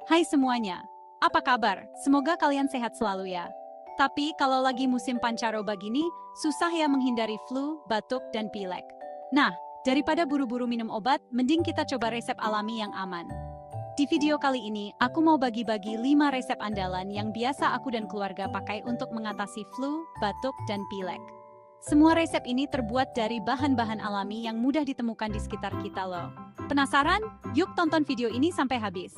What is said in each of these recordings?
Hai semuanya, apa kabar? Semoga kalian sehat selalu ya. Tapi kalau lagi musim pancaroba gini, susah ya menghindari flu, batuk, dan pilek. Nah, daripada buru-buru minum obat, mending kita coba resep alami yang aman. Di video kali ini, aku mau bagi-bagi 5 resep andalan yang biasa aku dan keluarga pakai untuk mengatasi flu, batuk, dan pilek. Semua resep ini terbuat dari bahan-bahan alami yang mudah ditemukan di sekitar kita loh. Penasaran? Yuk tonton video ini sampai habis.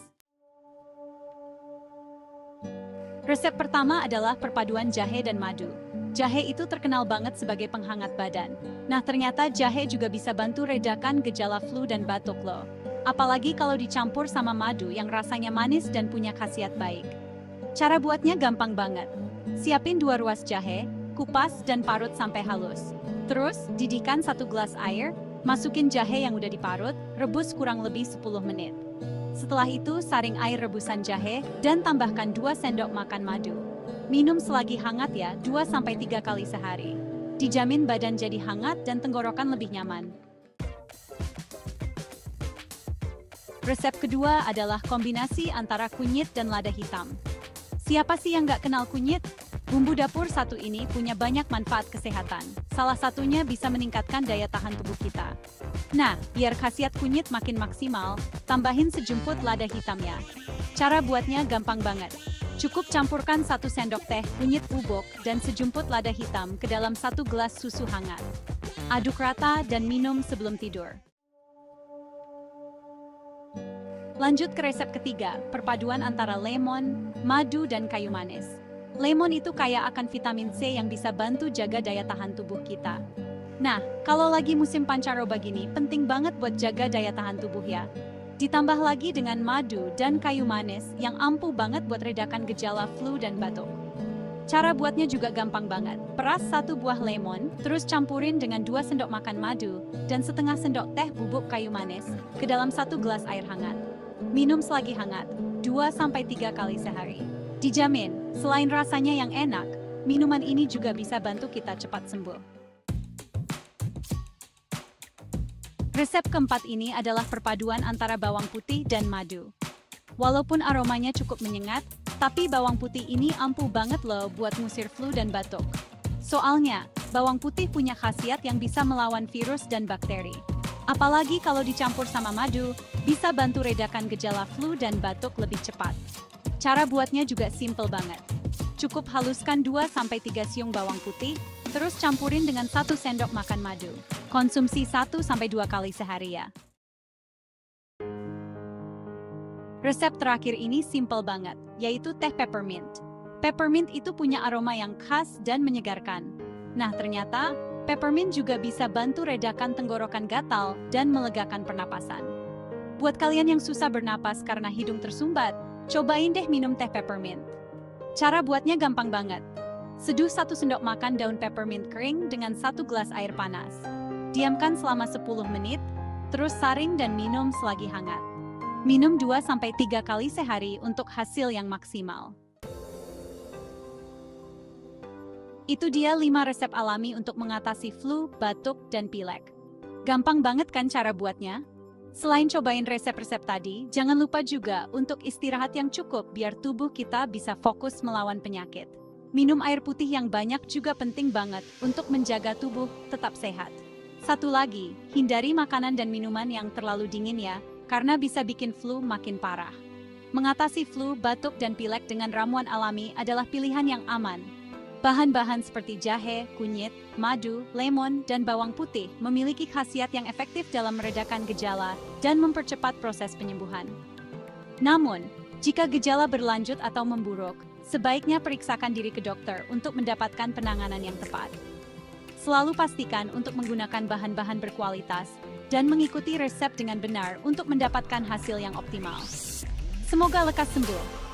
Resep pertama adalah perpaduan jahe dan madu. Jahe itu terkenal banget sebagai penghangat badan. Nah, ternyata jahe juga bisa bantu redakan gejala flu dan batuk loh. Apalagi kalau dicampur sama madu yang rasanya manis dan punya khasiat baik. Cara buatnya gampang banget. Siapin 2 ruas jahe, kupas dan parut sampai halus. Terus, didihkan 1 gelas air, masukin jahe yang udah diparut, rebus kurang lebih 10 menit. Setelah itu, saring air rebusan jahe dan tambahkan 2 sendok makan madu. Minum selagi hangat ya, 2-3 kali sehari. Dijamin badan jadi hangat dan tenggorokan lebih nyaman. Resep kedua adalah kombinasi antara kunyit dan lada hitam. Siapa sih yang nggak kenal kunyit? Bumbu dapur satu ini punya banyak manfaat kesehatan. Salah satunya bisa meningkatkan daya tahan tubuh kita. Nah, biar khasiat kunyit makin maksimal, tambahin sejumput lada hitamnya. Cara buatnya gampang banget. Cukup campurkan 1 sendok teh kunyit bubuk dan sejumput lada hitam ke dalam 1 gelas susu hangat. Aduk rata dan minum sebelum tidur. Lanjut ke resep ketiga, perpaduan antara lemon, madu, dan kayu manis. Lemon itu kaya akan vitamin C yang bisa bantu jaga daya tahan tubuh kita. Nah, kalau lagi musim pancaroba gini, penting banget buat jaga daya tahan tubuh ya. Ditambah lagi dengan madu dan kayu manis yang ampuh banget buat redakan gejala flu dan batuk. Cara buatnya juga gampang banget. Peras 1 buah lemon, terus campurin dengan 2 sendok makan madu dan setengah sendok teh bubuk kayu manis ke dalam 1 gelas air hangat. Minum selagi hangat, 2-3 kali sehari. Dijamin, selain rasanya yang enak, minuman ini juga bisa bantu kita cepat sembuh. Resep keempat ini adalah perpaduan antara bawang putih dan madu. Walaupun aromanya cukup menyengat, tapi bawang putih ini ampuh banget loh buat ngusir flu dan batuk. Soalnya, bawang putih punya khasiat yang bisa melawan virus dan bakteri. Apalagi kalau dicampur sama madu, bisa bantu redakan gejala flu dan batuk lebih cepat. Cara buatnya juga simple banget. Cukup haluskan 2-3 siung bawang putih, terus campurin dengan 1 sendok makan madu. Konsumsi 1-2 kali sehari ya. Resep terakhir ini simple banget, yaitu teh peppermint. Peppermint itu punya aroma yang khas dan menyegarkan. Nah, ternyata peppermint juga bisa bantu redakan tenggorokan gatal dan melegakan pernapasan. Buat kalian yang susah bernapas karena hidung tersumbat, cobain deh minum teh peppermint. Cara buatnya gampang banget. Seduh 1 sendok makan daun peppermint kering dengan 1 gelas air panas. Diamkan selama 10 menit, terus saring dan minum selagi hangat. Minum 2-3 kali sehari untuk hasil yang maksimal. Itu dia 5 resep alami untuk mengatasi flu, batuk, dan pilek. Gampang banget kan cara buatnya? Selain cobain resep-resep tadi, jangan lupa juga untuk istirahat yang cukup biar tubuh kita bisa fokus melawan penyakit. Minum air putih yang banyak juga penting banget untuk menjaga tubuh tetap sehat. Satu lagi, hindari makanan dan minuman yang terlalu dingin ya, karena bisa bikin flu makin parah. Mengatasi flu, batuk, dan pilek dengan ramuan alami adalah pilihan yang aman. Bahan-bahan seperti jahe, kunyit, madu, lemon, dan bawang putih memiliki khasiat yang efektif dalam meredakan gejala dan mempercepat proses penyembuhan. Namun, jika gejala berlanjut atau memburuk, sebaiknya periksakan diri ke dokter untuk mendapatkan penanganan yang tepat. Selalu pastikan untuk menggunakan bahan-bahan berkualitas dan mengikuti resep dengan benar untuk mendapatkan hasil yang optimal. Semoga lekas sembuh.